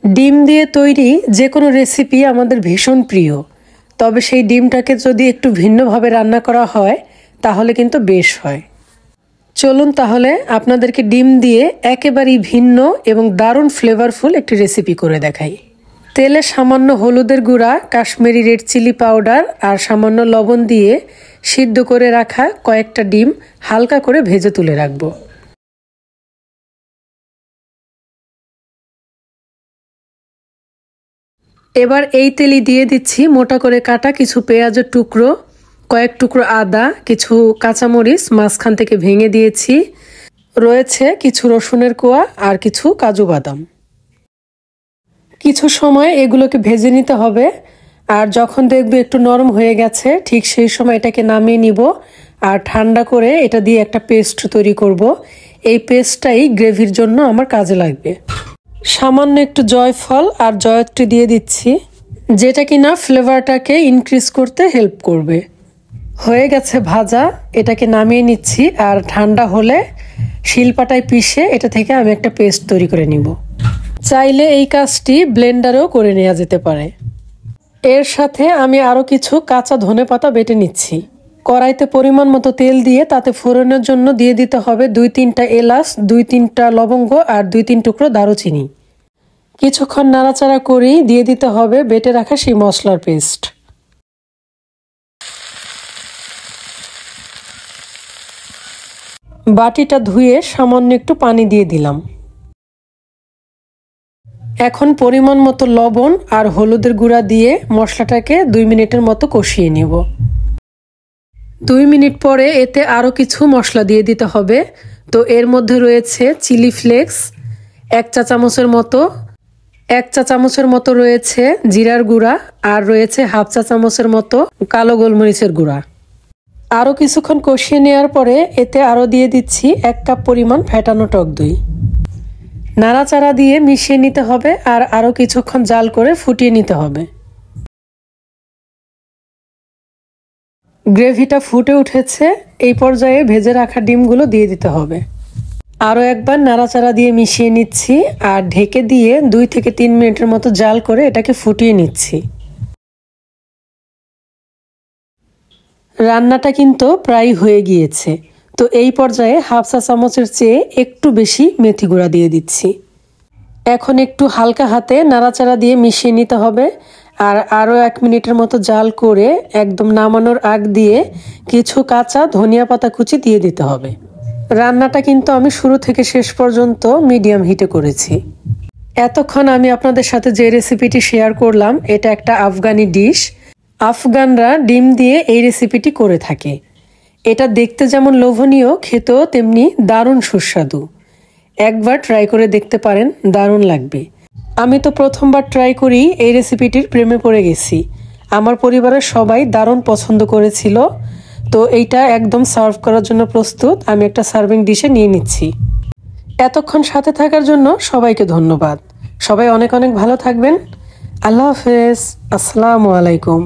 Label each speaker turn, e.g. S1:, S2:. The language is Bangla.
S1: ডিম দিয়ে তৈরি যে কোনো রেসিপি আমাদের ভীষণ প্রিয়, তবে সেই ডিমটাকে যদি একটু ভিন্নভাবে রান্না করা হয় তাহলে কিন্তু বেশ হয়। চলুন তাহলে আপনাদেরকে ডিম দিয়ে একেবারেই ভিন্ন এবং দারুণ ফ্লেভারফুল একটি রেসিপি করে দেখাই। তেলে সামান্য হলুদের গুঁড়া, কাশ্মীরি রেড চিলি পাউডার আর সামান্য লবণ দিয়ে সিদ্ধ করে রাখা কয়েকটা ডিম হালকা করে ভেজে তুলে রাখবো। এবার এই তেলে দিয়ে দিচ্ছি মোটা করে কাটা কিছু পেঁয়াজের টুকরো, কয়েক টুকরো আদা, কিছু কাঁচামরিচ মাঝখান থেকে ভেঙে দিয়েছি, রয়েছে কিছু রসুনের কোয়া আর কিছু কাজু বাদাম। কিছু সময় এগুলোকে ভেজে নিতে হবে, আর যখন দেখবে একটু নরম হয়ে গেছে ঠিক সেই সময় এটাকে নামিয়ে নিব আর ঠান্ডা করে এটা দিয়ে একটা পেস্ট তৈরি করব। এই পেস্টটাই গ্রেভির জন্য আমার কাজে লাগবে। সামান্য একটু জয়ফল আর জয়ত্রী দিয়ে দিচ্ছি, যেটা কিনা ফ্লেভারটাকে ইনক্রিজ করতে হেল্প করবে। হয়ে গেছে ভাজা, এটাকে নামিয়ে নিচ্ছি আর ঠান্ডা হলে শিলপাটায় পিষে এটা থেকে আমি একটা পেস্ট তৈরি করে নিব। চাইলে এই কাজটি ব্লেন্ডারেও করে নেওয়া যেতে পারে। এর সাথে আমি আরও কিছু কাঁচা ধনেপাতা বেটে নিচ্ছি। কড়াইতে পরিমাণ মতো তেল দিয়ে তাতে ফোড়নের জন্য দিয়ে দিতে হবে 2-3টা এলাচ, 2-3টা লবঙ্গ আর 2-3 টুকরো দারুচিনি। কিছুক্ষণ নাড়াচাড়া করেই দিয়ে দিতে হবে বেটে রাখা সেই মশলার পেস্ট। বাটিটা ধুয়ে সামান্য একটু পানি দিয়ে দিলাম। এখন পরিমাণ মতো লবণ আর হলুদের গুঁড়া দিয়ে মশলাটাকে 2 মিনিটের মতো কষিয়ে নেব। 2 মিনিট পরে এতে আরও কিছু মশলা দিয়ে দিতে হবে। তো এর মধ্যে রয়েছে চিলি ফ্লেক্স 1 চা চামচের মতো রয়েছে জিরার গুঁড়া, আর রয়েছে 1/2 চা চামচের মতো কালো গোলমরিচের গুঁড়া। আরও কিছুক্ষণ কষিয়ে নেওয়ার পরে এতে আরও দিয়ে দিচ্ছি 1 কাপ পরিমাণ ফেটানো টক দই। নাড়াচাড়া দিয়ে মিশিয়ে নিতে হবে আর আরও কিছুক্ষণ জাল করে ফুটিয়ে নিতে হবে। গ্রেভিটা ফুটে উঠেছে, এই পর্যায়ে ভেজে রাখা ডিমগুলো দিয়ে দিতে হবে। আরও একবার নাড়াচাড়া দিয়ে মিশিয়ে নিচ্ছি আর ঢেকে দিয়ে 2 থেকে 3 মিনিটের মতো জাল করে এটাকে ফুটিয়ে নিচ্ছি। রান্নাটা কিন্তু প্রায় হয়ে গিয়েছে। তো এই পর্যায়ে 1/2 চা চামচের চেয়ে একটু বেশি মেথি গুঁড়া দিয়ে দিচ্ছি। এখন একটু হালকা হাতে নাড়াচাড়া দিয়ে মিশিয়ে নিতে হবে আর আরও 1 মিনিটের মতো জাল করে একদম নামানোর আগ দিয়ে কিছু কাঁচা ধনিয়া পাতা কুচি দিয়ে দিতে হবে। রান্নাটা কিন্তু আমি শুরু থেকে শেষ পর্যন্ত মিডিয়াম হিটে করেছি। এতক্ষণ আমি আপনাদের সাথে যে রেসিপিটি শেয়ার করলাম এটা একটা আফগানি ডিশ। আফগানরা ডিম দিয়ে এই রেসিপিটি করে থাকে। এটা দেখতে যেমন লোভনীয়, খেতেও তেমনি দারুণ সুস্বাদু। একবার ট্রাই করে দেখতে পারেন, দারুণ লাগবে। আমি তো প্রথমবার ট্রাই করি এই রেসিপিটির প্রেমে পড়ে গেছি। আমার পরিবারের সবাই দারুণ পছন্দ করেছিল। তো এইটা একদম সার্ভ করার জন্য প্রস্তুত। আমি একটা সার্ভিং ডিশে নিয়ে নিচ্ছি। এতক্ষণ সাথে থাকার জন্য সবাইকে ধন্যবাদ। সবাই অনেক অনেক ভালো থাকবেন। আল্লাহ হাফেজ। আসসালামু আলাইকুম।